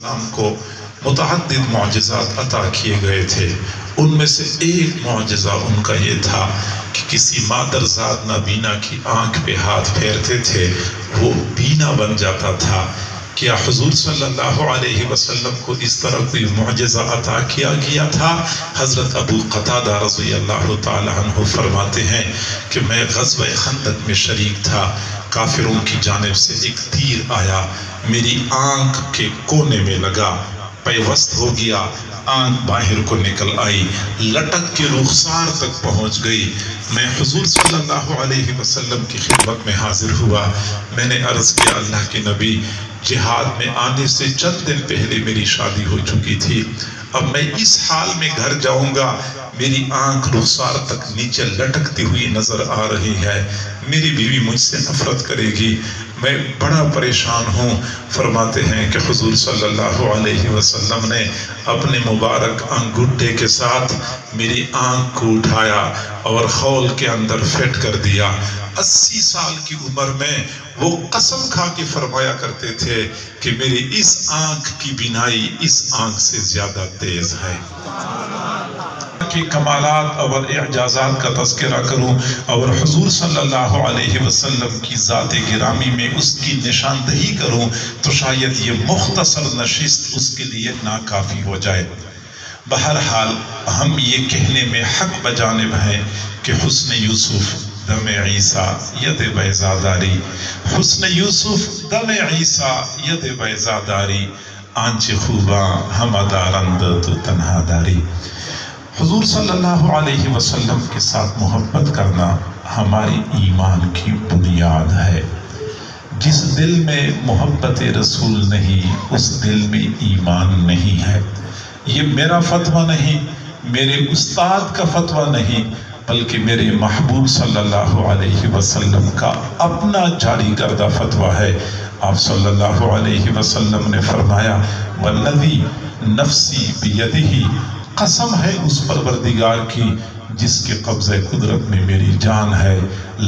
اسلام کو متعدد معجزات عطا کیے گئے تھے. ان میں سے ایک معجزہ ان کا یہ تھا کہ کسی مادرزاد نابینا کی آنکھ پہ ہاتھ پھیرتے تھے وہ بینا بن جاتا تھا. کیا حضور صلی اللہ علیہ وسلم کو اس طرح کوئی معجزہ عطا کیا گیا تھا؟ حضرت ابو قتادہ رضی اللہ تعالی عنہ فرماتے ہیں کہ میں غزوہ خندق میں شریک تھا. کافروں کی جانب سے ایک تیر آیا، میری آنکھ کے کونے میں لگا، پیوست ہو گیا، آنکھ باہر کو نکل آئی، لٹک کے رخسار تک پہنچ گئی. میں حضور صلی اللہ علیہ وسلم کی خدمت میں حاضر ہوا. میں نے عرض کیا اللہ کے نبی، جہاد میں آنے سے چند دن پہلے میری شادی ہو چکی تھی، اب میں اس حال میں گھر جاؤں گا، میری آنکھ رخسار تک نیچے لٹکتی ہوئی نظر آ رہی ہے، میری بیوی مجھ سے نفرت کرے گی، میں بڑا پریشان ہوں. فرماتے ہیں کہ حضور صلی اللہ علیہ وسلم نے اپنے مبارک انگوٹھے کے ساتھ میری آنکھ کو اٹھایا اور خول کے اندر فٹ کر دیا. 80 سال کی عمر میں وہ قسم کھا کے فرمایا کرتے تھے کہ میری اس آنکھ کی بینائی اس آنکھ سے زیادہ تیز ہے. کی کمالات اور اعجازات کا تذکرہ کروں اور حضور صلی اللہ علیہ وسلم کی ذات گرامی میں اس کی نشاندہی کروں تو شاید یہ مختصر نشست اس کے لیے ناکافی ہو جائے. بہرحال ہم یہ کہنے میں حق بجانب ہیں کہ حسن یوسف دم عیسیٰ ید بیضاداری، حسن یوسف دم عیسیٰ ید بیضاداری، آنچ خوباں ہمدارند تو تنہا داری. حضور صلی اللہ علیہ وسلم کے ساتھ محبت کرنا ہماری ایمان کی بنیاد ہے. جس دل میں محبت رسول نہیں اس دل میں ایمان نہیں ہے. یہ میرا فتویٰ نہیں، میرے استاد کا فتویٰ نہیں، بلکہ میرے محبوب صلی اللہ علیہ وسلم کا اپنا جاری کردہ فتویٰ ہے. آپ صلی اللہ علیہ وسلم نے فرمایا والذی نفسی بیدہ، قسم ہے اس پروردگار کی جس کے قبضہ قدرت میں میری جان ہے،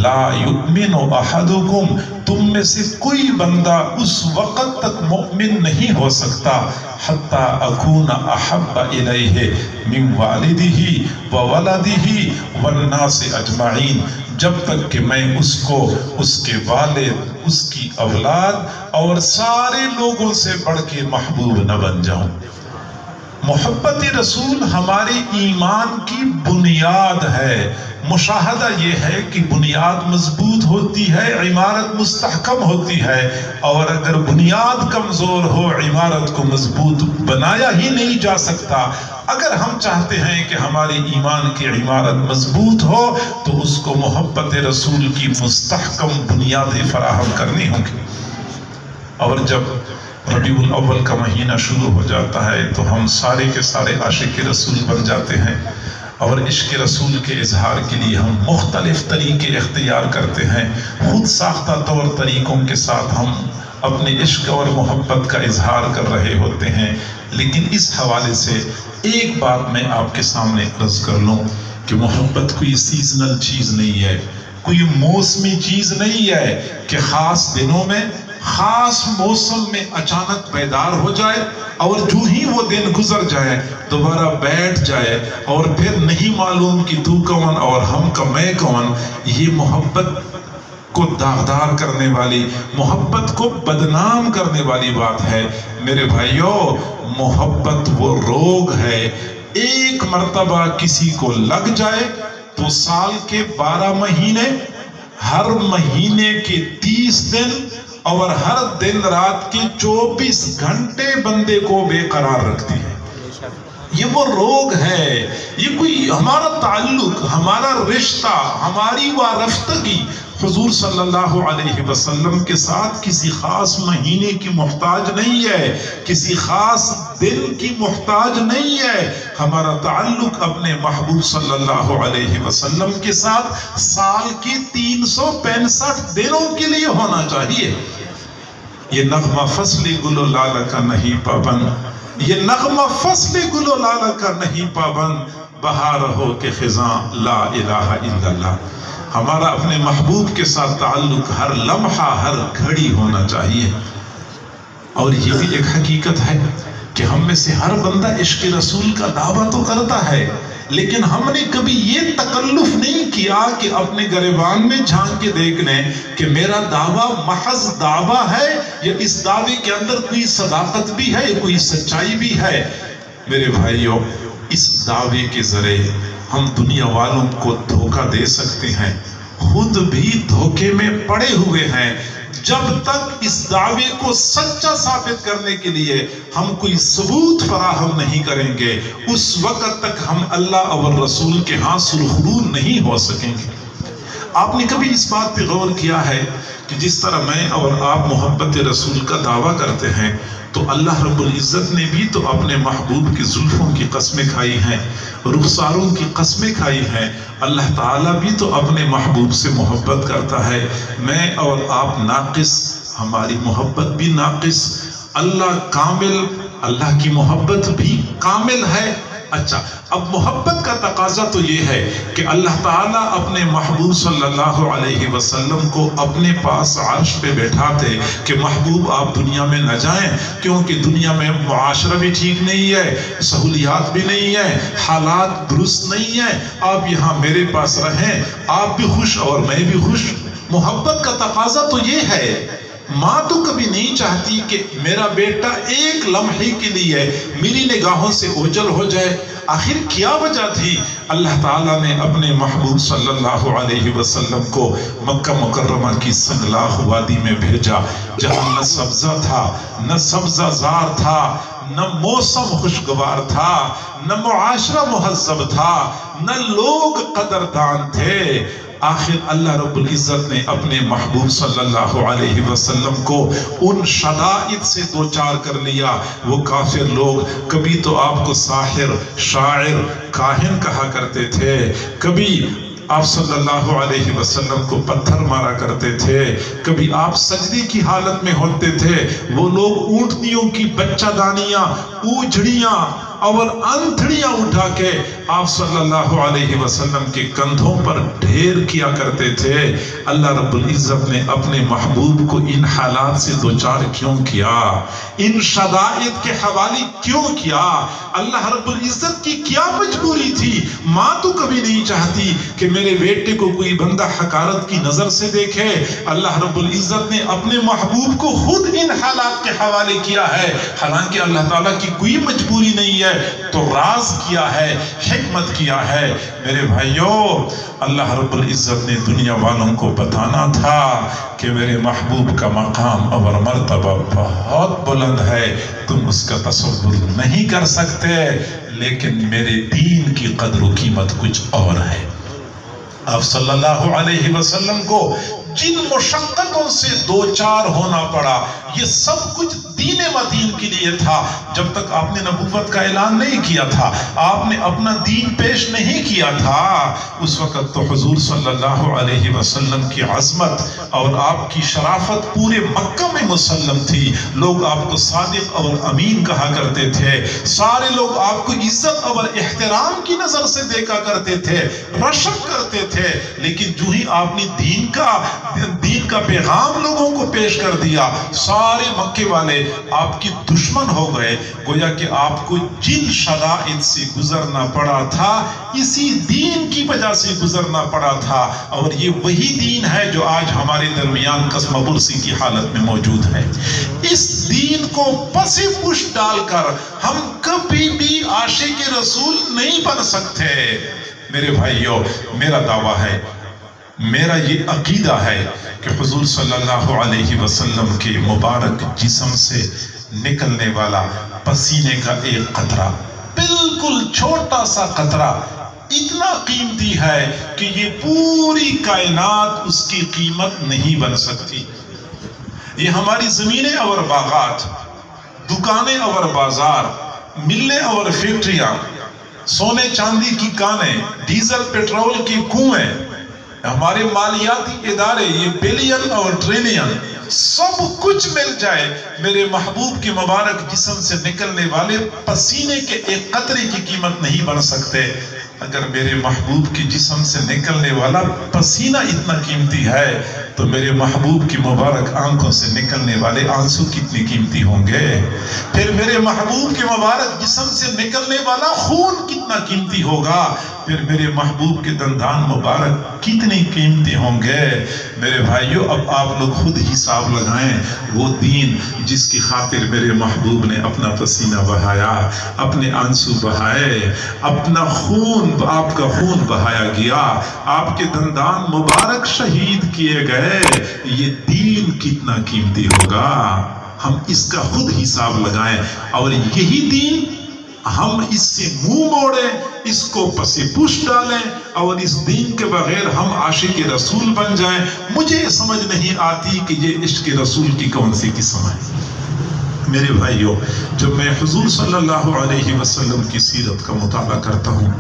لا یؤمن احدکم، تم میں سے کوئی بندہ اس وقت تک مؤمن نہیں ہو سکتا حتی اکون احب الیہ من والدہ وولدہ والناس اجمعین، جب تک کہ میں اس کو اس کے والد، اس کی اولاد اور سارے لوگوں سے بڑھ کے محبوب نہ بن جاؤں. محبت رسول ہمارے ایمان کی بنیاد ہے. مشاہدہ یہ ہے کہ بنیاد مضبوط ہوتی ہے، عمارت مستحکم ہوتی ہے، اور اگر بنیاد کمزور ہو عمارت کو مضبوط بنایا ہی نہیں جا سکتا. اگر ہم چاہتے ہیں کہ ہماری ایمان کی عمارت مضبوط ہو تو اس کو محبت رسول کی مستحکم بنیادیں فراہم کرنی ہوں گی. اور جب ربیع الاول کا مہینہ شروع ہو جاتا ہے تو ہم سارے کے سارے عاشق رسول بن جاتے ہیں، اور عشق رسول کے اظہار کے لیے ہم مختلف طریقے اختیار کرتے ہیں. خود ساختہ طور طریقوں کے ساتھ ہم اپنے عشق اور محبت کا اظہار کر رہے ہوتے ہیں. لیکن اس حوالے سے ایک بات میں آپ کے سامنے عرض کر لوں کہ محبت کوئی سیزنل چیز نہیں ہے، کوئی موسمی چیز نہیں ہے کہ خاص دنوں میں، خاص موسم میں اچانک بیدار ہو جائے اور جو ہی وہ دن گزر جائے دوبارہ بیٹھ جائے اور پھر نہیں معلوم کہ تو کون اور ہم کا میں کون. یہ محبت کو داغدار کرنے والی، محبت کو بدنام کرنے والی بات ہے. میرے بھائیوں، محبت وہ روگ ہے، ایک مرتبہ کسی کو لگ جائے تو سال کے 12 مہینے، ہر مہینے کے 30 دن اور ہر دن رات کے 24 گھنٹے بندے کو بے قرار رکھتی ہے. یہ وہ روگ ہے. یہ کوئی ہمارا تعلق، ہمارا رشتہ، ہماری وارفتگی حضور صلی اللہ علیہ وسلم کے ساتھ کسی خاص مہینے کی محتاج نہیں ہے، کسی خاص دن کی محتاج نہیں ہے. ہمارا تعلق اپنے محبوب صلی اللہ علیہ وسلم کے ساتھ سال کی 365 دنوں کے لیے ہونا چاہیے. یہ نغمہ فصل گل و لالہ کا نہیں پابند، یہ نغمہ فصل گل و لالہ کا نہیں پابند، بہار ہو کہ خزاں لا الہ الا اللہ. ہمارا اپنے محبوب کے ساتھ تعلق ہر لمحہ، ہر گھڑی ہونا چاہیے. اور یہ بھی ایک حقیقت ہے کہ ہم میں سے ہر بندہ عشق رسول کا دعویٰ تو کرتا ہے، لیکن ہم نے کبھی یہ تکلف نہیں کیا کہ اپنے گریبان میں جھانک کے دیکھ لیں کہ میرا دعویٰ محض دعویٰ ہے یا اس دعوے کے اندر کوئی صداقت بھی ہے یا کوئی سچائی بھی ہے۔ میرے بھائیوں، اس دعوے کے ذریعے ہم دنیا والوں کو دھوکہ دے سکتے ہیں، خود بھی دھوکے میں پڑے ہوئے ہیں۔ جب تک اس دعوے کو سچا ثابت کرنے کے لیے ہم کوئی ثبوت فراہم نہیں کریں گے، اس وقت تک ہم اللہ اور رسول کے ہاں سرخرو نہیں ہو سکیں گے۔ آپ نے کبھی اس بات پہ غور کیا ہے کہ جس طرح میں اور آپ محبت رسول کا دعویٰ کرتے ہیں تو اللہ رب العزت نے بھی تو اپنے محبوب کی زلفوں کی قسمیں کھائی ہیں، رخساروں کی قسمیں کھائی ہیں۔ اللہ تعالیٰ بھی تو اپنے محبوب سے محبت کرتا ہے۔ میں اور آپ ناقص، ہماری محبت بھی ناقص، اللہ کامل، اللہ کی محبت بھی کامل ہے۔ اچھا، اب محبت کا تقاضا تو یہ ہے کہ اللہ تعالیٰ اپنے محبوب صلی اللہ علیہ وسلم کو اپنے پاس عرش پہ بیٹھاتے کہ محبوب آپ دنیا میں نہ جائیں، کیونکہ دنیا میں معاشرہ بھی ٹھیک نہیں ہے، سہولیات بھی نہیں ہے، حالات درست نہیں ہے، آپ یہاں میرے پاس رہیں، آپ بھی خوش اور میں بھی خوش۔ محبت کا تقاضا تو یہ ہے۔ ماں تو کبھی نہیں چاہتی کہ میرا بیٹا ایک لمحے کے لیے میری نگاہوں سے اوجھل ہو جائے۔ آخر کیا وجہ تھی؟ اللہ تعالیٰ نے اپنے محبوب صلی اللہ علیہ وسلم کو مکہ مکرمہ کی سنگلاخ وادی میں بھیجا، جہاں نہ سبزہ تھا، نہ سبزہ زار تھا، نہ موسم خوشگوار تھا، نہ معاشرہ مہذب تھا، نہ لوگ قدردان تھے۔ آخر اللہ رب العزت نے اپنے محبوب صلی اللہ علیہ وسلم کو ان شدائد سے دوچار کر لیا۔ وہ کافر لوگ کبھی تو آپ کو ساحر، شاعر، کاہن کہا کرتے تھے، کبھی آپ صلی اللہ علیہ وسلم کو پتھر مارا کرتے تھے، کبھی آپ سجدے کی حالت میں ہوتے تھے۔ وہ لوگ اونٹنیوں کی بچہ دانیاں، اوجھڑیاں اور انتھڑیاں اٹھا کے آپ صلی اللہ علیہ وسلم کے کندھوں پر ڈھیر کیا کرتے تھے۔ اللہ رب العزت نے اپنے محبوب کو ان حالات سے دوچار کیوں کیا؟ ان شدائد کے حوالے کیوں کیا؟ اللہ رب العزت کی کیا مجبوری تھی؟ ماں تو کبھی نہیں چاہتی کہ میرے بیٹے کو کوئی بندہ حقارت کی نظر سے دیکھے۔ اللہ رب العزت نے اپنے محبوب کو خود ان حالات کے حوالے کیا ہے، حالانکہ اللہ تعالیٰ کی کوئی مجبوری نہیں ہے، تو راز کیا ہے، حکمت کیا ہے۔ میرے بھائیوں، اللہ رب العزت نے دنیا والوں کو بتانا تھا کہ میرے محبوب کا مقام اور مرتبہ بہت بلند ہے، تم اس کا تصور نہیں کر سکتے، لیکن میرے دین کی قدر و قیمت کچھ اور ہے۔ آپ صلی اللہ علیہ وسلم کو جن مشقتوں سے دوچار ہونا پڑا، یہ سب کچھ دین متین کے لیے تھا۔ جب تک آپ نے نبوت کا اعلان نہیں کیا تھا، آپ نے اپنا دین پیش نہیں کیا تھا، اس وقت تو حضور صلی اللہ علیہ وسلم کی عظمت اور آپ کی شرافت پورے مکہ میں مسلم تھی۔ لوگ آپ کو صادق اور امین کہا کرتے تھے، سارے لوگ آپ کو عزت اور احترام کی نظر سے دیکھا کرتے تھے، رشک کرتے تھے۔ لیکن جو ہی آپ نے دین کا پیغام لوگوں کو پیش کر دیا، سارے مکے والے آپ کی دشمن ہو گئے۔ گویا کہ آپ کو جن شدائد سے گزرنا پڑا تھا، اسی دین کی وجہ سے گزرنا پڑا تھا، اور یہ وہی دین ہے جو آج ہمارے درمیان قسم پرسی کی حالت میں موجود ہے۔ اس دین کو پس پش ڈال کر ہم کبھی بھی عاشق رسول نہیں بن سکتے۔ میرے بھائیوں، میرا دعویٰ ہے، میرا یہ عقیدہ ہے کہ حضور صلی اللہ علیہ وسلم کے مبارک جسم سے نکلنے والا پسینے کا ایک قطرہ، بالکل چھوٹا سا قطرہ، اتنا قیمتی ہے کہ یہ پوری کائنات اس کی قیمت نہیں بن سکتی۔ یہ ہماری زمینیں اور باغات، دکانیں اور بازار، ملیں اور فیکٹریاں، سونے چاندی کی کانیں، ڈیزل پیٹرول کی کنویں، ہمارے مالیاتی ادارے، یہ بلین اور ٹریلین، سب کچھ مل جائے، میرے محبوب کے مبارک جسم سے نکلنے والے پسینے کے ایک قطرے کی قیمت نہیں بن سکتے۔ اگر میرے محبوب کے جسم سے نکلنے والا پسینہ اتنا قیمتی ہے تو میرے محبوب کی مبارک آنکھوں سے نکلنے والے آنسو کتنی قیمتی ہوں گے، پھر میرے محبوب کے مبارک جسم سے نکلنے والا خون کتنا قیمتی ہوگا، پھر میرے محبوب کے دندان مبارک کتنی قیمتی ہوں گے۔ میرے بھائیو، اب آپ لوگ خود حساب لگائیں، وہ دین جس کی خاطر میرے محبوب نے اپنا پسینہ بہایا، اپنے آنسو بہائے، اپنا خون، آپ کا خون بہایا گیا، آپ کے دندان مبارک شہید کیے گئے، یہ دین کتنا قیمتی ہوگا، ہم اس کا خود حساب لگائیں۔ اور یہی دین ہم اس سے منہ موڑیں، اس کو پس پش ڈالیں اور اس دین کے بغیر ہم عاشق رسول بن جائیں، مجھے سمجھ نہیں آتی کہ یہ عشق رسول کی کون سی قسم ہے۔ میرے بھائیو، جب میں حضور صلی اللہ علیہ وسلم کی سیرت کا مطالعہ کرتا ہوں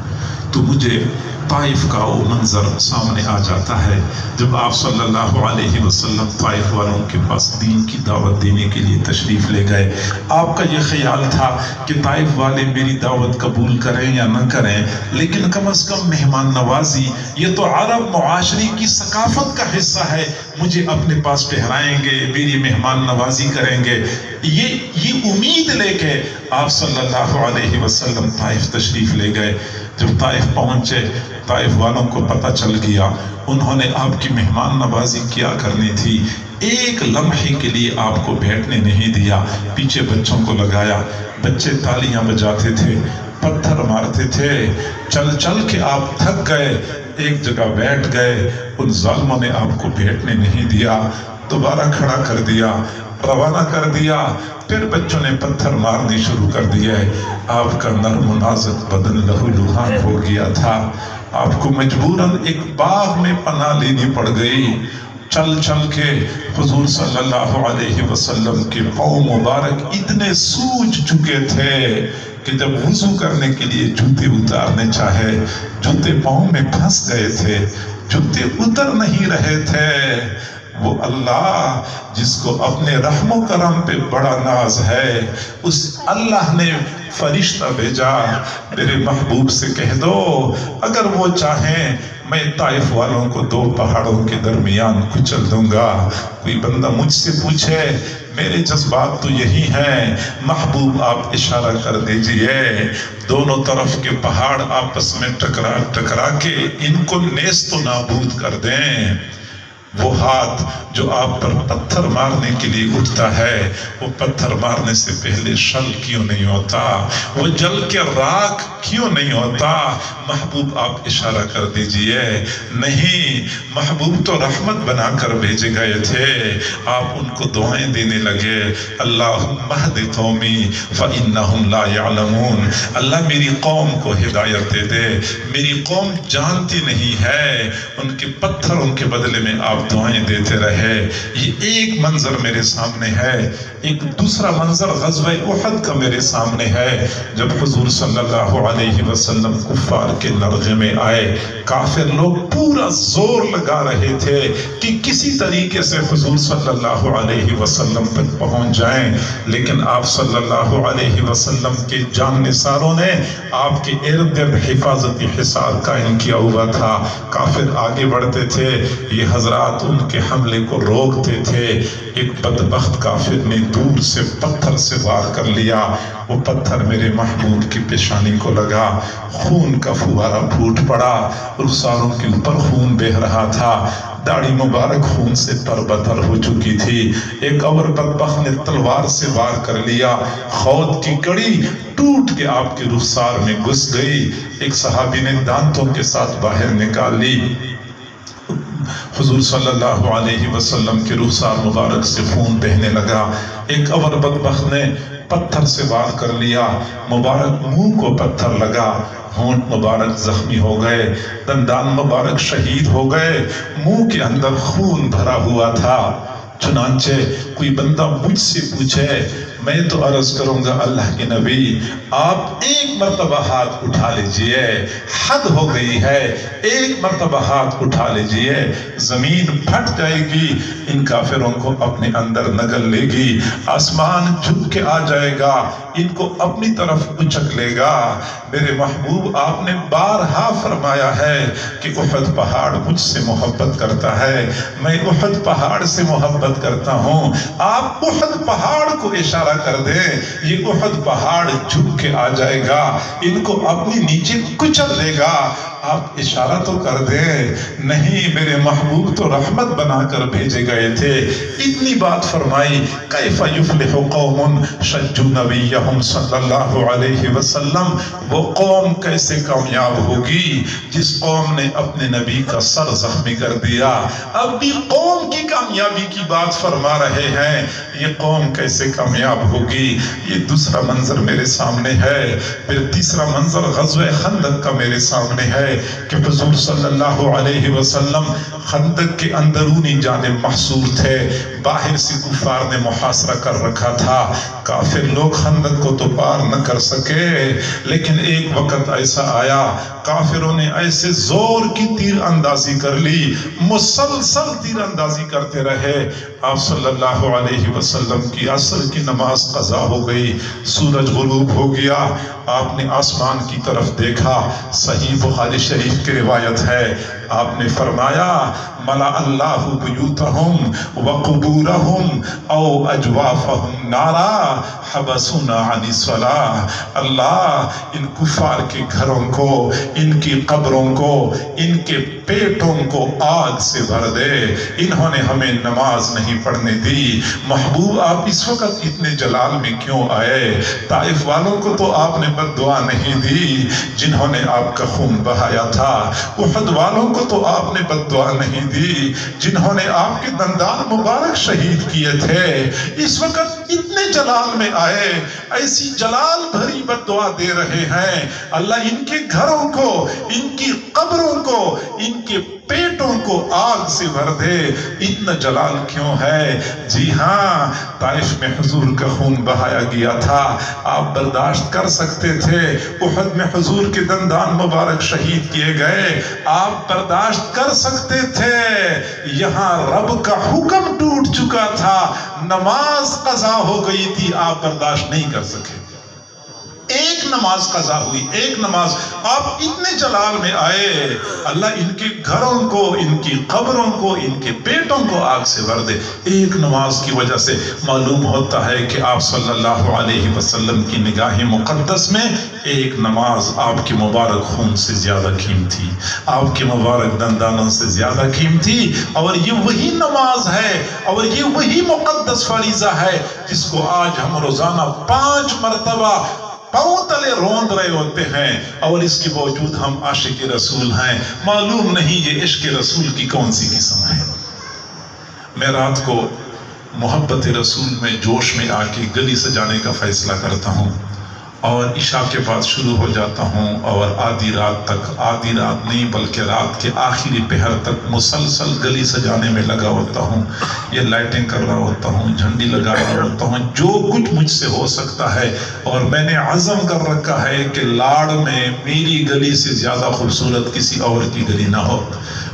تو مجھے طائف کا وہ منظر سامنے آ جاتا ہے جب آپ صلی اللہ علیہ وسلم طائف والوں کے پاس دین کی دعوت دینے کے لیے تشریف لے گئے۔ آپ کا یہ خیال تھا کہ طائف والے میری دعوت قبول کریں یا نہ کریں، لیکن کم از کم مہمان نوازی، یہ تو عرب معاشرے کی ثقافت کا حصہ ہے، مجھے اپنے پاس ٹھہرائیں گے، میری مہمان نوازی کریں گے، یہ امید لے کے آپ صلی اللہ علیہ وسلم طائف تشریف لے گئے۔ جب طائف پہنچے، طائف والوں کو پتہ چل گیا، انہوں نے آپ کی مہمان نوازی کیا کرنی تھی، ایک لمحے کے لیے آپ کو بیٹھنے نہیں دیا، پیچھے بچوں کو لگایا، بچے تالیاں بجاتے تھے، پتھر مارتے تھے، چل چل کے آپ تھک گئے، ایک جگہ بیٹھ گئے، ان ظالموں نے آپ کو بیٹھنے نہیں دیا، دوبارہ کھڑا کر دیا، روانہ کر دیا، پھر بچوں نے پتھر مارنی شروع کر دیا ہے۔ آپ کا نرم و نازک بدن لہو لہان ہو گیا تھا، آپ کو مجبوراً ایک باغ میں پناہ لینی پڑ گئی۔ چل چل کے حضور صلی اللہ علیہ وسلم کے پاؤں مبارک اتنے سوج چکے تھے کہ جب وضو کرنے کے لیے جوتے اتارنے چاہے، جوتے پاؤں میں پھنس گئے تھے، جوتے اتر نہیں رہے تھے۔ وہ اللہ جس کو اپنے رحم و کرم پہ بڑا ناز ہے، اس اللہ نے فرشتہ بھیجا، میرے محبوب سے کہہ دو اگر وہ چاہیں میں طائف والوں کو دو پہاڑوں کے درمیان کچل دوں گا۔ کوئی بندہ مجھ سے پوچھے، میرے جذبات تو یہی ہیں، محبوب آپ اشارہ کر دیجئے، دونوں طرف کے پہاڑ آپس میں ٹکرا کے ان کو نیست و نابود کر دیں۔ وہ ہاتھ جو آپ پر پتھر مارنے کے لیے اٹھتا ہے، وہ پتھر مارنے سے پہلے شل کیوں نہیں ہوتا؟ وہ جل کے راکھ کیوں نہیں ہوتا؟ محبوب آپ اشارہ کر دیجئے۔ نہیں، محبوب تو رحمت بنا کر بھیجے گئے تھے، آپ ان کو دعائیں دینے لگے، اللہم اہد قومی فإنہم لا یعلمون، اللہ میری قوم کو ہدایت دے دے، میری قوم جانتی نہیں ہے۔ ان کے پتھروں کے بدلے میں آپ دعائیں دیتے رہے۔ یہ ایک منظر میرے سامنے ہے، ایک دوسرا منظر غزوہ احد کا میرے سامنے ہے، جب حضور صلی اللہ علیہ وسلم کفار کے لرغے میں آئے، کافر لوگ پورا زور لگا رہے تھے کہ کسی طریقے سے حضور صلی اللہ علیہ وسلم تک پہنچ جائیں، لیکن آپ صلی اللہ علیہ وسلم کے جان نثاروں نے آپ کے ارد گرد حفاظتی حصار قائم کیا ہوا تھا۔ کافر آگے بڑھتے تھے، یہ حضرات ان کے حملے کو روکتے تھے۔ ایک بدبخت کافر نے دور سے پتھر سے وار کر لیا، وہ پتھر میرے محبوب کی پیشانی کو لگا، خون کا فوارہ پھوٹ پڑا، رخساروں کے اوپر خون بہہ رہا تھا، داڑھی مبارک خون سے تربتر ہو چکی تھی۔ ایک اور بدبخت نے تلوار سے وار کر لیا، خود کی کڑی ٹوٹ کے آپ کے رخسار میں گھس گئی، ایک صحابی نے دانتوں کے ساتھ باہر نکال لی، حضور صلی اللہ علیہ وسلم کے رخسار مبارک سے خون بہنے لگا۔ ایک اور بدبخت نے پتھر سے وار کر لیا، مبارک منہ کو پتھر لگا، ہونٹ مبارک زخمی ہو گئے، دندان مبارک شہید ہو گئے، منہ کے اندر خون بھرا ہوا تھا۔ چنانچہ کوئی بندہ مجھ سے پوچھے، میں تو عرض کروں گا اللہ کے نبی آپ ایک مرتبہ ہاتھ اٹھا لیجئے، حد ہو گئی ہے، ایک مرتبہ ہاتھ اٹھا لیجئے، زمین پھٹ جائے گی، ان کافروں کو اپنے اندر نگل لے گی، آسمان جھک کے آ جائے گا، ان کو اپنی طرف اچک لے گا۔ میرے محبوب آپ نے بارہا فرمایا ہے کہ احد پہاڑ مجھ سے محبت کرتا ہے، میں احد پہاڑ سے محبت کرتا ہوں۔ آپ احد پہاڑ کو اشارہ کر دیں، یہ احد پہاڑ جھک کے آ جائے گا، ان کو اپنی نیچے کچل لے گا۔ آپ اشارہ تو کر دیں، نہیں میرے محبوب تو رحمت بنا کر بھیجے گئے تھے۔ اتنی بات فرمائی، کیف یفلح قوم شجوا نبیہم صلی اللہ علیہ وسلم، وہ قوم کیسے کامیاب ہوگی جس قوم نے اپنے نبی کا سر زخمی کر دیا۔ اب بھی قوم کی کامیابی کی بات فرما رہے ہیں، یہ قوم کیسے کامیاب ہوگی۔ یہ دوسرا منظر میرے سامنے ہے، پھر تیسرا منظر غزوہ خندق کا میرے سامنے ہے کہ حضور صلی اللہ علیہ وسلم خندق کے اندرونی جانب محصور تھے، باہر سے کفار نے محاصرہ کر رکھا تھا، کافر لوگ خندق کو تو پار نہ کر سکے، لیکن ایک وقت ایسا آیا کافروں نے ایسے زور کی تیر اندازی کر لی، مسلسل تیر اندازی کرتے رہے۔ آپ صلی اللہ علیہ وسلم کی عصر کی نماز قضا ہو گئی، سورج غروب ہو گیا، آپ نے آسمان کی طرف دیکھا، صحیح بخاری شریف کی روایت ہے، آپ نے فرمایا ملا اللہ بیوتہم وقبورہم او اجوافہم نارا حبسونا عن الصلاۃ۔ اللہ ان کفار کے گھروں کو، ان کی قبروں کو، ان کے پیٹوں کو آگ سے بھر دے، انہوں نے ہمیں نماز نہیں پڑھنے دی۔ محبوب آپ اس وقت اتنے جلال میں کیوں آئے؟ طائف والوں کو تو آپ نے بد دعا نہیں دی جنہوں نے آپ کا خون بہایا تھا، احد والوں کو تو آپ نے بد دعا نہیں دی جنہوں نے آپ کے دندان مبارک شہید کیے تھے۔ اس وقت اتنے جلال میں آئے، ایسی جلال بھری بد دعا دے رہے ہیں، اللہ ان کے گھروں کو، ان کی قبروں کو، ان کے پیٹوں کو آگ سے بھر دے۔ اتنا جلال کیوں ہے؟ جی ہاں، طائف میں حضور کا خون بہایا گیا تھا، آپ برداشت کر سکتے تھے۔ احد میں حضور کے دندان مبارک شہید کیے گئے، آپ برداشت کر سکتے تھے۔ یہاں رب کا حکم ٹوٹ چکا تھا، نماز قضا ہو گئی تھی، آپ برداشت نہیں کر سکے۔ ایک نماز قضا ہوئی، ایک نماز، آپ اتنے جلال میں آئے، اللہ ان کے گھروں کو، ان کی قبروں کو، ان کے پیٹوں کو آگ سے بھر دے۔ ایک نماز کی وجہ سے معلوم ہوتا ہے کہ آپ صلی اللہ علیہ وسلم کی نگاہ مقدس میں ایک نماز آپ کے مبارک خون سے زیادہ قیمتی، آپ کے مبارک دندانوں سے زیادہ قیمتی، اور یہ وہی نماز ہے، اور یہ وہی مقدس فریضہ ہے جس کو آج ہم روزانہ 5 مرتبہ پاؤں تلے روند رہے ہوتے ہیں، اور اس کے باوجود ہم عاشق رسول ہیں۔ معلوم نہیں یہ عشق رسول کی کون سی قسم ہے۔ میں رات کو محبت رسول میں جوش میں آ کے گلی سجانے کا فیصلہ کرتا ہوں، اور عشاء کے بعد شروع ہو جاتا ہوں، اور آدھی رات تک، آدھی رات نہیں بلکہ رات کے آخری پہر تک مسلسل گلی سجانے میں لگا ہوتا ہوں۔ یہ لائٹنگ کر رہا ہوتا ہوں، جھنڈی لگا رہا ہوتا ہوں، جو کچھ مجھ سے ہو سکتا ہے، اور میں نے عزم کر رکھا ہے کہ لاڑ میں میری گلی سے زیادہ خوبصورت کسی اور کی گلی نہ ہو،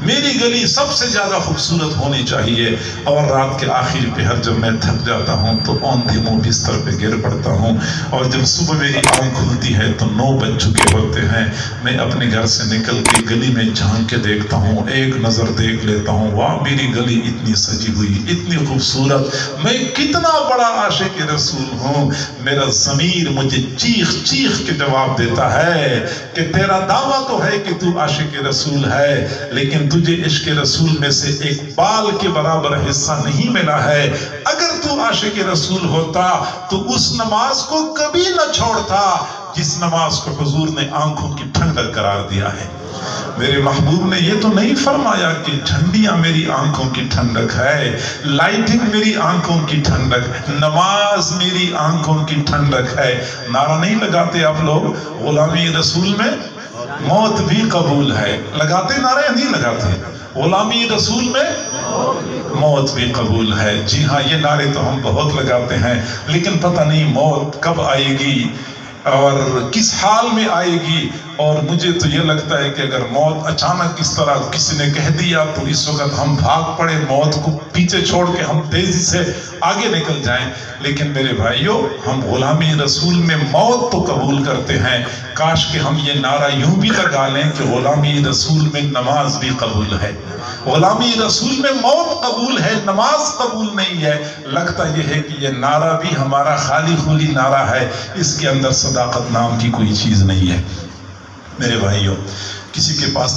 میری گلی سب سے زیادہ خوبصورت ہونی چاہیے۔ اور رات کے آخری پہر جب میں تھک جاتا ہوں تو اوندھے منہ بستر پہ گر پڑتا ہوں، اور جب صبح میری آنکھ کھلتی ہے تو 9 بج چکے ہوتے ہیں۔ میں اپنے گھر سے نکل کے گلی میں جھانک کے دیکھتا ہوں، ایک نظر دیکھ لیتا ہوں، واہ میری گلی اتنی سجی ہوئی، اتنی خوبصورت، میں کتنا بڑا عاشق رسول ہوں۔ میرا ضمیر مجھے چیخ چیخ کے جواب دیتا ہے کہ تیرا دعویٰ تو ہے کہ تو عاشق رسول ہے، لیکن تجھے عشق رسول میں سے ایک بال کے برابر حصہ نہیں ملا ہے۔ اگر تو عاشق رسول ہوتا تو اس نماز کو کبھی نہ چھوڑتا جس نماز کو حضور نے آنکھوں کی ٹھنڈک قرار دیا ہے۔ میرے محبوب نے یہ تو نہیں فرمایا کہ جھنڈیاں میری آنکھوں کی ٹھنڈک ہے، لائٹنگ میری آنکھوں کی ٹھنڈک، نماز میری آنکھوں کی ٹھنڈک ہے۔ نعرہ نہیں لگاتے آپ لوگ غلامی رسول میں؟ موت بھی قبول ہے. لگاتے نعرے یا نہیں لگاتے؟ غلامی رسول میں موت بھی قبول ہے. جی ہاں، یہ نعرے تو ہم بہت لگاتے ہیں، لیکن پتہ نہیں موت کب آئے گی اور کس حال میں آئے گی. اور مجھے تو یہ لگتا ہے کہ اگر موت اچانک اس طرح کسی نے کہہ دیا تو اس وقت ہم بھاگ پڑے، موت کو پیچھے چھوڑ کے ہم تیزی سے آگے نکل جائیں. لیکن میرے بھائیوں، ہم غلامی رسول میں موت تو قبول کرتے ہیں. کاش کہ ہم یہ نعرہ یوں بھی لگا لیں کہ غلامی رسول میں نماز بھی قبول ہے. غلامی رسول میں موت قبول ہے، نماز قبول نہیں ہے. لگتا یہ ہے کہ یہ نعرہ بھی ہمارا خالی خولی نعرہ ہے، اس کے اندر صداقت نام کی کوئی چیز نہیں ہے. میرے بھائیوں، کسی کے پاس